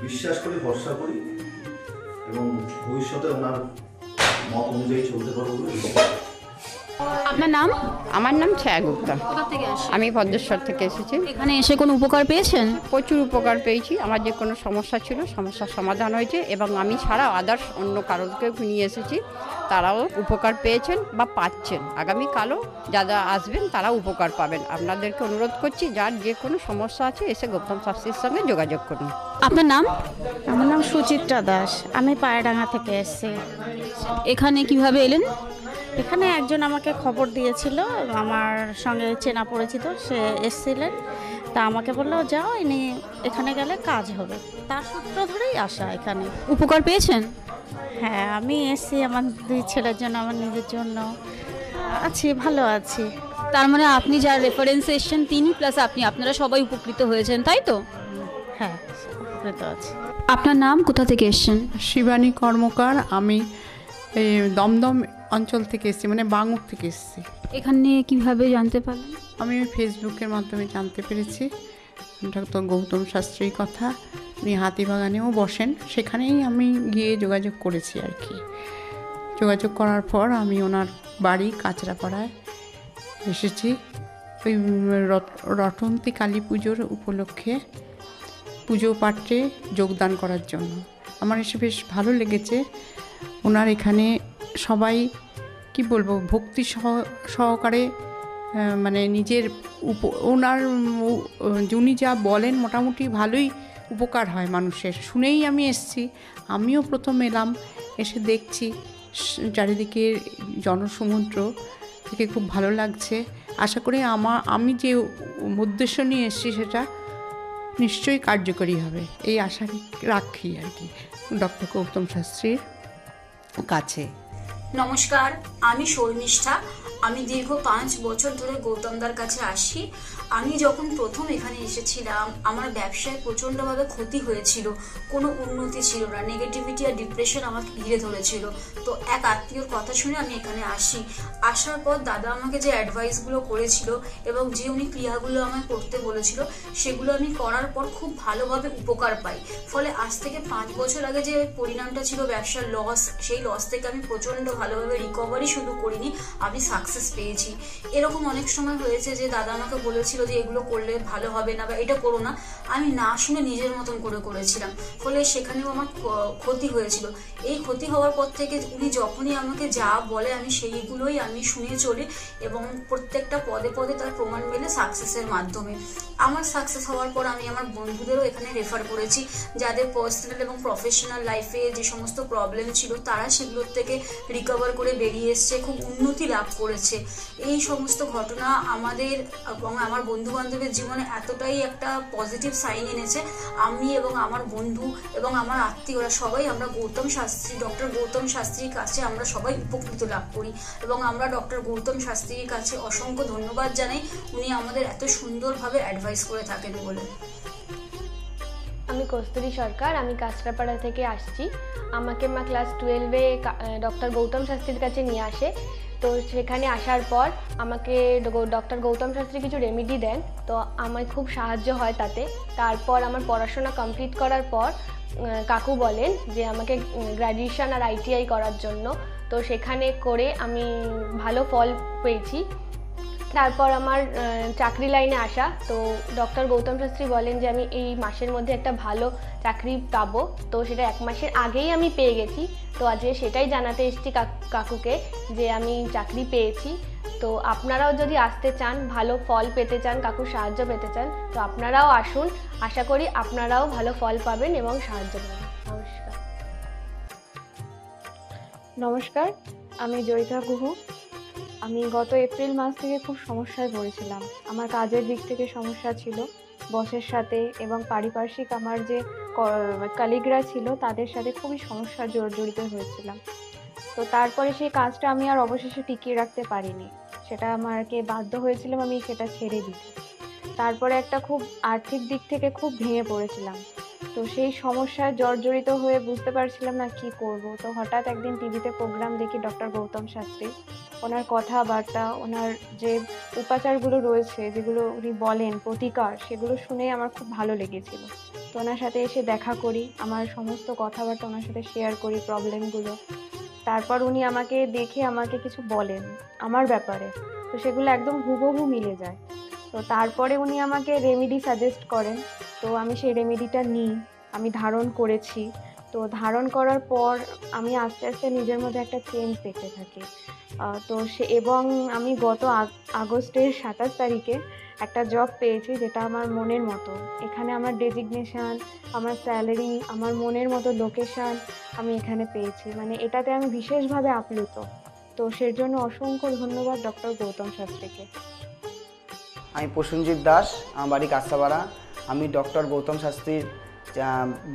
বিশ্বাস করি, ভরসা করি এবং ভবিষ্যতে ওনার মত অনুযায়ী চলতে পারবো বলে বিশ্বাস করি। আপনার নাম? আমার নাম ছায়া গুপ্তা। কোথা থেকে আসেন? আমি ভদ্রেশ্বর থেকে এসেছি। এখানে এসে কোনো উপকার পেয়েছেন? প্রচুর উপকার পেয়েছি। আমার যে কোনো সমস্যা ছিল, সমস্যার সমাধান হয়েছে এবং আমি ছাড়া আদার্স অন্য কারোকে নিয়ে এসেছি, তারাও উপকার পেয়েছেন বা পাচ্ছেন। আগামীকালও যারা আসবেন তারাও উপকার পাবেন। আপনাদেরকে অনুরোধ করছি, যার যে কোনো সমস্যা আছে এসে গৌতম শাস্ত্রীর সঙ্গে যোগাযোগ করুন। আপনার নাম? আমার নাম সুচিত্রা দাস। আমি পায়রাডাঙ্গা থেকে এসেছি। এখানে কিভাবে এলেন? এখানে একজন আমাকে খবর দিয়েছিল, আমার সঙ্গে চেনা পরিচিত, সে এসেছিলেন। তা আমাকে বললো যাও, ইনি এখানে গেলে কাজ হবে। তার সূত্র ধরেই আসা এখানে। উপকার পেয়েছেন? হ্যাঁ, আমি এসেছি আমার দুই ছেলের জন্য, আমার নিজের জন্য। আছি, ভালো আছি। তার মানে আপনি যার রেফারেন্সে এসেছেন তিনি প্লাস আপনি, আপনারা সবাই উপকৃত হয়েছেন, তাই তো? হ্যাঁ, উপকৃত আছি। আপনার নাম? কোথা থেকে এসেছেন? শিবানী কর্মকার। আমি এই দমদম অঞ্চল থেকে এসেছি, মানে বাঙুর থেকে এসেছি। এখানে কিভাবে জানতে পারলেন? আমি ফেসবুকের মাধ্যমে জানতে পেরেছি ডক্টর গৌতম শাস্ত্রীর কথা। উনি হাতিবাগানেও বসেন, সেখানেই আমি গিয়ে যোগাযোগ করেছি আর কি। যোগাযোগ করার পর আমি ওনার বাড়ি কাঁচরাপাড়ায় এসেছি ওই রটন্তী কালী পুজোর উপলক্ষে পুজো পাঠে যোগদান করার জন্য। আমার এসে বেশ ভালো লেগেছে। ওনার এখানে সবাই কি বলবো, ভক্তি সহকারে মানে নিজের ওনার উনি যা বলেন মোটামুটি ভালোই উপকার হয় মানুষের। শুনেই আমি এসেছি। আমিও প্রথম এলাম, এসে দেখছি চারিদিকে জনসমুদ্র থেকে খুব ভালো লাগছে। আশা করি আমি যে উদ্দেশ্য নিয়ে এসেছি সেটা নিশ্চয়ই কার্যকরী হবে, এই আশা রাখি আর কি ডক্টর গৌতম শাস্ত্রীর কাছে। নমস্কার, আমি শর্মিষ্ঠা। আমি দীর্ঘ 5 বছর ধরে গৌতমদার কাছে আসি। আমি যখন প্রথম এখানে এসেছিলাম আমার ব্যবসায় প্রচণ্ডভাবে ক্ষতি হয়েছিল, কোনো উন্নতি ছিল না, নেগেটিভিটি আর ডিপ্রেশন আমাকে ঘিরে ধরেছিল। তো এক আত্মীয়র কথা শুনে আমি এখানে আসি। আসার পর দাদা আমাকে যে অ্যাডভাইসগুলো করেছিল এবং যে উনি ক্রিয়াগুলো আমায় করতে বলেছিল সেগুলো আমি করার পর খুব ভালোভাবে উপকার পাই। ফলে আজ থেকে 5 বছর আগে যে পরিণামটা ছিল ব্যবসার লস, সেই লস থেকে আমি প্রচণ্ড ভালোভাবে রিকভারি শুধু করিনি, আমি সাকসেস পেয়েছি। এরকম অনেক সময় হয়েছে যে দাদা আমাকে বলেছিল যে এগুলো করলে ভালো হবে না বা এটা করো না, আমি না শুনে নিজের মতন করে করেছিলাম, ফলে সেখানেও আমার ক্ষতি হয়েছিল। এই ক্ষতি হওয়ার পর থেকে উনি যখনই আমাকে যা বলে আমি সেইগুলোই আমি শুনে চলি এবং প্রত্যেকটা পদে পদে তার প্রমাণ মেলে সাকসেসের মাধ্যমে। আমার সাকসেস হওয়ার পর আমি আমার বন্ধুদেরও এখানে রেফার করেছি, যাদের পার্সোনাল এবং প্রফেশনাল লাইফে যে সমস্ত প্রবলেম ছিল তারা সেগুলোর থেকে রিকভার করে বেরিয়ে এসছে, খুব উন্নতি লাভ করেছে। এই সমস্ত ঘটনা আমাদের এবং আমার বন্ধু বান্ধবের জীবনে এতটাই একটা পজিটিভ সাইন এনেছে, আমি এবং আমার বন্ধু এবং আমার আত্মীয়রা সবাই আমরা ডক্টর গৌতম শাস্ত্রীর কাছে আমরা সবাই উপকৃত লাভ করি এবং আমরা ডক্টর গৌতম শাস্ত্রীর কাছে অসংখ্য ধন্যবাদ জানাই, উনি আমাদের এত সুন্দরভাবে অ্যাডভাইস করে থাকেন বলে। আমি কস্তুরী সরকার, আমি কাঁচরাপাড়া থেকে আসছি। আমাকে মা ক্লাস 12-এ ডক্টর গৌতম শাস্ত্রীর কাছে নিয়ে আসে। তো সেখানে আসার পর আমাকে ডক্টর গৌতম শাস্ত্রী কিছু রেমেডি দেন, তো আমার খুব সাহায্য হয় তাতে। তারপর আমার পড়াশোনা কমপ্লিট করার পর কাকু বলেন যে আমাকে গ্র্যাজুয়েশন আর ITI করার জন্য। তো সেখানে করে আমি ভালো ফল পেয়েছি। তারপর আমার চাকরি লাইনে আসা, তো ডক্টর গৌতম শাস্ত্রী বলেন যে আমি এই মাসের মধ্যে একটা ভালো চাকরি পাবো, তো সেটা 1 মাসের আগেই আমি পেয়ে গেছি। তো আজকে সেটাই জানাতে এসেছি কাকুকে যে আমি চাকরি পেয়েছি। তো আপনারাও যদি আসতে চান, ভালো ফল পেতে চান, কাকুর সাহায্য পেতে চান, তো আপনারাও আসুন। আশা করি আপনারাও ভালো ফল পাবেন এবং সাহায্য পাবেন। নমস্কার। নমস্কার, আমি জয়িতা গুহ। আমি গত এপ্রিল মাস থেকে খুব সমস্যায় পড়েছিলাম। আমার কাজের দিক থেকে সমস্যা ছিল, বসের সাথে এবং পারিপার্শ্বিক আমার যে কলিগরা ছিল তাদের সাথে খুবই সমস্যা জড়িত হয়েছিলাম। তো তারপরে সেই কাজটা আমি আর অবশেষে টিকিয়ে রাখতে পারিনি, সেটা আমাকে বাধ্য হয়েছিলাম আমি সেটা ছেড়ে দিতে। তারপরে একটা খুব আর্থিক দিক থেকে খুব ভেঙে পড়েছিলাম। তো সেই সমস্যায় জর্জরিত হয়ে বুঝতে পারছিলাম না কি করব। তো হঠাৎ একদিন টিভিতে প্রোগ্রাম দেখি ডক্টর গৌতম শাস্ত্রী, ওনার কথাবার্তা, ওনার যে উপাচারগুলো রয়েছে যেগুলো উনি বলেন প্রতিকার, সেগুলো শুনে আমার খুব ভালো লেগেছিল। তো ওনার সাথে এসে দেখা করি, আমার সমস্ত কথাবার্তা ওনার সাথে শেয়ার করি, প্রবলেমগুলো। তারপর উনি আমাকে দেখে আমাকে কিছু বলেন আমার ব্যাপারে, তো সেগুলো একদম হুবহু মিলে যায়। তো তারপরে উনি আমাকে রেমেডি সাজেস্ট করেন, তো আমি সেই রেমেডিটা নিই, আমি ধারণ করেছি। তো ধারণ করার পর আমি আস্তে আস্তে নিজের মধ্যে একটা চেঞ্জ দেখতে থাকি। তো এবং আমি গত আগস্টের 27 তারিখে একটা জব পেয়েছি যেটা আমার মনের মতো। এখানে আমার ডেজিগনেশান, আমার স্যালারি, আমার মনের মতো লোকেশান আমি এখানে পেয়েছি, মানে এটাতে আমি বিশেষভাবে আপ্লুত। তো সের জন্য অসংখ্য ধন্যবাদ ডক্টর গৌতম শাস্ত্রীকে। আমি প্রসেনজিৎ দাস, আমার বাড়ি কাঁচরাপাড়া। আমি ডক্টর গৌতম শাস্ত্রীর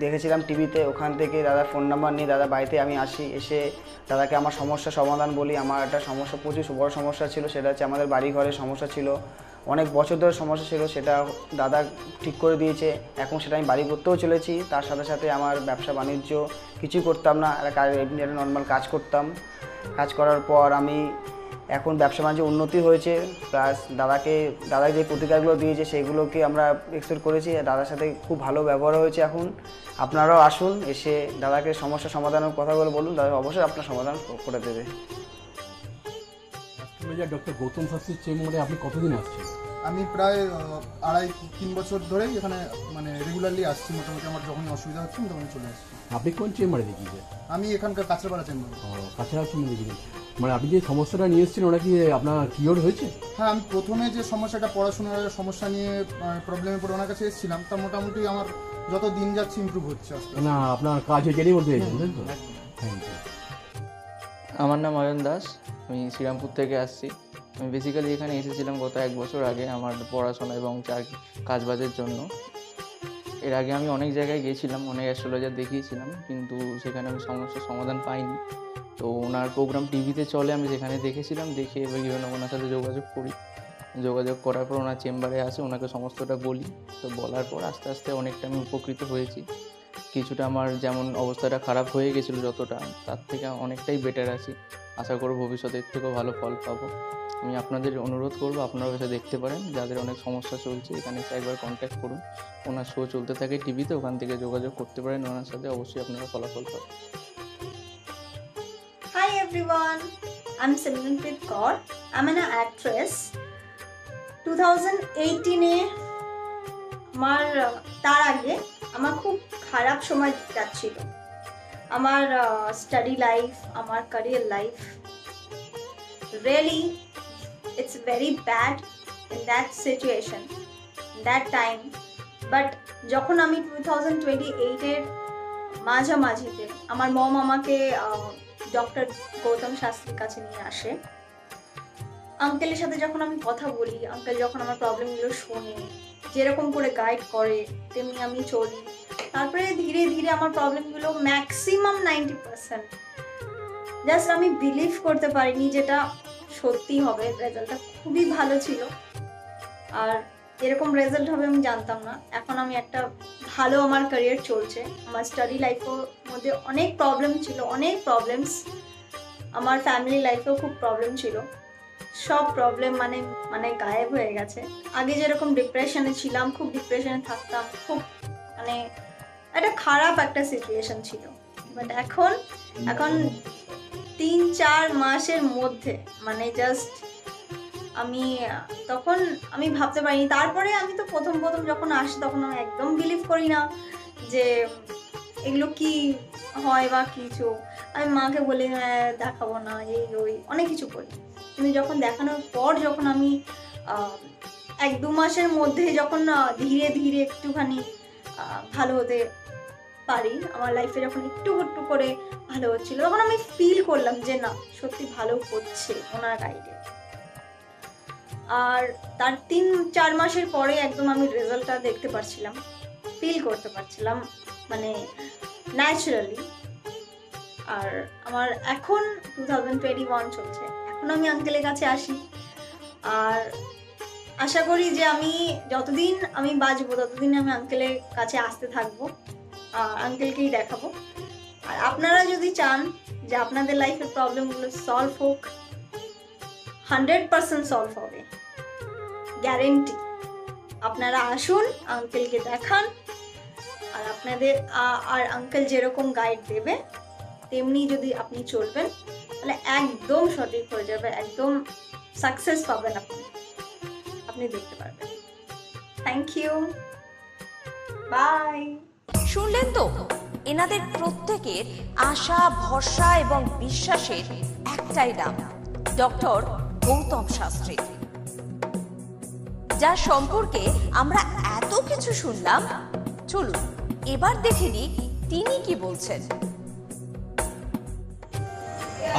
দেখেছিলাম টিভিতে, ওখান থেকে দাদার ফোন নাম্বার নিয়ে দাদা বাড়িতে আমি আসি, এসে দাদাকে আমার সমস্যার সমাধান বলি। আমার একটা সমস্যা, প্রচুর বড় সমস্যা ছিল, সেটা হচ্ছে আমাদের বাড়ি ঘরের সমস্যা ছিল, অনেক বছর ধরে সমস্যা ছিল, সেটা দাদা ঠিক করে দিয়েছে। এখন সেটা আমি বাড়ি করতেও চলেছি। তার সাথে সাথে আমার ব্যবসা বাণিজ্য কিছুই করতাম না, একটা নর্মাল কাজ করতাম। কাজ করার পর আমি এখন ব্যবসা বাণিজ্য উন্নতি হয়েছে, প্লাস দাদা যে প্রতিকারগুলো দিয়েছে সেগুলোকে আমরা এক্সপেক্ট করেছি। দাদার সাথে খুব ভালো ব্যবহার হয়েছে। এখন আপনারাও আসুন, এসে দাদাকে সমস্যা সমাধানের কথাগুলো বলুন, দাদা অবশ্যই আপনার সমাধান করে দেবে। ডক্টর গৌতম শাস্ত্রীর চেম্বারে আপনি কতদিন আসছেন? আমি প্রায় 2.5-3 বছর ধরেই এখানে মানে রেগুলারলি আসছি। মোটামুটি আমার যখনই অসুবিধা হচ্ছে আমি তখন চলে আসছি। আপনি কোন চেম্বারে দেখিয়েছেন? আমি এখানকার কাঁচরাপাড়া চেম্বারে। কাছাড়া চেম্বারে দেখিয়েছেন, মানে আপনি যে সমস্যাটা নিয়ে এসেছেন ওটা কি আপনার কিওর হয়েছে? হ্যাঁ, আমি প্রথমে যে সমস্যাটা, পড়াশোনার সমস্যা নিয়ে প্রবলেমে পড়ে ওনার কাছে এসেছিলাম, তা মোটামুটি আমার যত দিন যাচ্ছে ইমপ্রুভ হচ্ছে আস্তে আস্তে। না, আপনার কাজ হয়েছে এটাই বলতে চাইছেন, তাই তো? Thank you. আমার নাম অয়ন দাস, আমি শ্রীরামপুর থেকে আসছি। আমি বেসিক্যালি এখানে এসেছিলাম গত 1 বছর আগে আমার পড়াশোনা এবং কাজবাজের জন্য। এর আগে আমি অনেক জায়গায় গিয়েছিলাম, অনেক অ্যাস্ট্রোলজার দেখিয়েছিলাম, কিন্তু সেখানে আমি সমস্যার সমাধান পাইনি। তো ওনার প্রোগ্রাম টিভিতে চলে, আমি সেখানে দেখেছিলাম, দেখে এবার ওনার সাথে যোগাযোগ করি। যোগাযোগ করার পর ওনার চেম্বারে আসে, ওনাকে সমস্তটা বলি। তো বলার পর আস্তে আস্তে অনেকটা আমি উপকৃত হয়েছি। কিছুটা আমার যেমন অবস্থাটা খারাপ হয়ে গেছিলো যতটা, তার থেকে অনেকটাই বেটার আছি। আশা করব ভবিষ্যতে এর থেকেও ভালো ফল পাবো। আমি আপনাদের অনুরোধ করবো আপনারাও এসে দেখতে পারেন, যাদের অনেক সমস্যা চলছে এখানে এসে একবার কন্ট্যাক্ট করুন। ওনার শো চলতে থাকে টিভিতে, ওখান থেকে যোগাযোগ করতে পারেন ওনার সাথে, অবশ্যই আপনারা ফলাফল পাবেন। Hi everyone, I'm Simranpreet Kaur. I'm an actress. 2018-এ তার আগে আমার খুব খারাপ সময় যাচ্ছিল। আমার স্টাডি লাইফ, আমার career life, really it's very bad in that situation, that time. But যখন আমি 2028-এর মাঝামাঝিতে আমার মম আমাকে ডক্টর গৌতম শাস্ত্রীর কাছে নিয়ে আসে। আঙ্কেলের সাথে যখন আমি কথা বলি, আঙ্কেল যখন আমার প্রবলেমগুলো শোনে, যেরকম করে গাইড করে তেমনি আমি চলি। তারপরে ধীরে ধীরে আমার প্রবলেমগুলো ম্যাক্সিমাম 90%, জাস্ট আমি বিলিভ করতে পারিনি যেটা সত্যি হবে। রেজাল্টটা খুবই ভালো ছিল, আর এরকম রেজাল্ট হবে আমি জানতাম না। এখন আমি একটা ভালো আমার ক্যারিয়ার চলছে। আমার স্টাডি লাইফের মধ্যে অনেক প্রবলেম ছিল, অনেক প্রবলেমস। আমার ফ্যামিলি লাইফেও খুব প্রবলেম ছিল, সব প্রবলেম মানে গায়েব হয়ে গেছে। আগে যেরকম ডিপ্রেশনে ছিলাম, খুব ডিপ্রেশনে থাকতাম, খুব মানে একটা খারাপ একটা সিচুয়েশন ছিল। বাট এখন 3-4 মাসের মধ্যে মানে জাস্ট তখন আমি ভাবতে পারিনি। তারপরে আমি তো প্রথম যখন আসি তখন আমি একদম বিলিভ করি না যে এগুলো কি হয় বা কিছু। আমি মাকে বলি দেখাবো না, এই ওই অনেক কিছু করি। কিন্তু যখন দেখানোর পর যখন আমি 1-2 মাসের মধ্যে যখন ধীরে ধীরে একটুখানি ভালো হতে পারি, আমার লাইফে যখন একটু করে ভালো হচ্ছিল, তখন আমি ফিল করলাম যে না, সত্যি ভালো হচ্ছে ওনার গাইডে। আর তার 3-4 মাসের পরে একদম আমি রেজাল্টটা দেখতে পারছিলাম, ফিল করতে পারছিলাম মানে ন্যাচারালি। আর আমার এখন 2021 চলছে, এখন আমি আঙ্কেলের কাছে আসি। আর আশা করি যে আমি যতদিন আমি বাঁচবো ততদিন আমি আঙ্কেলের কাছে আসতে থাকবো, আঙ্কেলকেই দেখাবো। আর আপনারা যদি চান যে আপনাদের লাইফের প্রবলেমগুলো সলভ হোক, 100% সলভ হবে, গ্যারেন্টি। আপনারা আসুন, আঙ্কেলকে দেখান, আর আপনাদের আর আঙ্কেল যেরকম গাইড দেবে তেমনি যদি আপনি চলবেন তাহলে একদম সঠিক হয়ে যাবে, একদম সাকসেস পাবেন আপনি দেখতে পারবেন। Thank you, bye. শুনলেন তো, এনাদের প্রত্যেকের আশা, ভরসা এবং বিশ্বাসের একটাই নাম, ডক্টর গৌতম শাস্ত্রী, যার সম্পর্কে আমরা এত কিছু শুনলাম। চলুন এবার দেখে নিই তিনি কি বলছেন।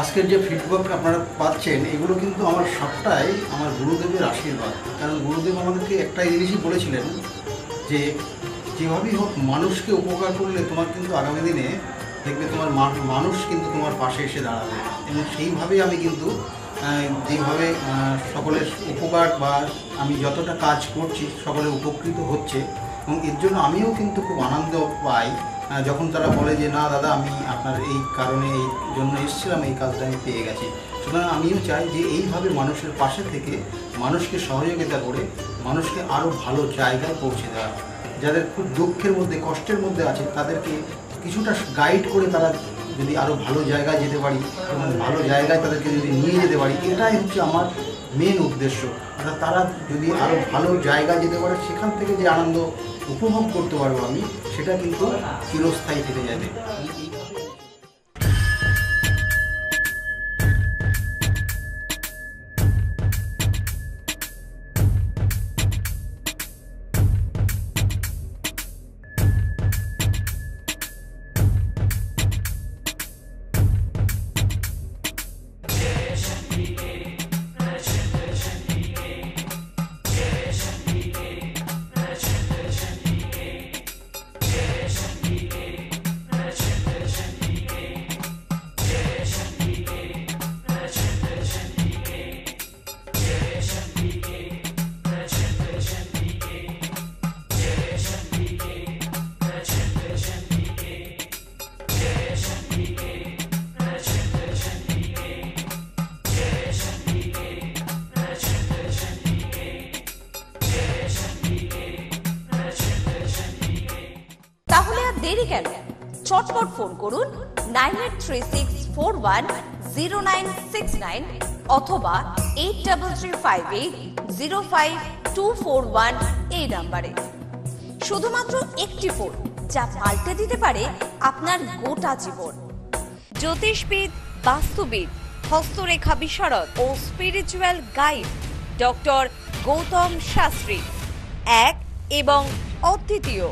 আজকের যে ফিডব্যাক আপনারা পাচ্ছেন এগুলো কিন্তু আমার সবটাই আমার গুরুদেবের আশীর্বাদ। কারণ গুরুদেব আমাদেরকে একটাই জিনিসই বলেছিলেন যে যেভাবেই হোক মানুষকে উপকার করলে তোমার কিন্তু আগামী দিনে দেখবে তোমার মানুষ কিন্তু তোমার পাশে এসে দাঁড়াবে। এবং সেইভাবেই আমি কিন্তু যেভাবে সকলের উপকার বা আমি যতটা কাজ করছি সকলে উপকৃত হচ্ছে, এবং এর জন্য আমিও কিন্তু খুব আনন্দ পাই যখন তারা বলে যে না দাদা আমি আপনার এই কারণে এই জন্য এসেছিলাম, এই কাজটা আমি পেয়ে গেছি। সুতরাং আমিও চাই যে এইভাবে মানুষের পাশে থেকে মানুষকে সহযোগিতা করে মানুষকে আরও ভালো জায়গায় পৌঁছে দেওয়া। যাদের খুব দুঃখের মধ্যে কষ্টের মধ্যে আছে তাদেরকে কিছুটা গাইড করে তারা যদি আরও ভালো জায়গায় যেতে পারি এবং ভালো জায়গায় তাদেরকে যদি নিয়ে যেতে পারি, এটাই হচ্ছে আমার মেন উদ্দেশ্য। অর্থাৎ তারা যদি আরও ভালো জায়গায় যেতে পারে সেখান থেকে যে আনন্দ উপভোগ করতে পারবো আমি, সেটা কিন্তু চিরস্থায়ী থেকে যাবে। দেরি কেন? চটপট ফোন করুন 9836410969 অথবা 8335805241 এই নাম্বারে। শুধুমাত্র একটি ফোন যা পাল্টে দিতে পারে আপনার গোটা জীবন। জ্যোতিষবিদ, বাস্তুবিদ, হস্তরেখা বিশারদ ও spiritual guide doctor Goutam Shastri, এক এবং অদ্বিতীয়।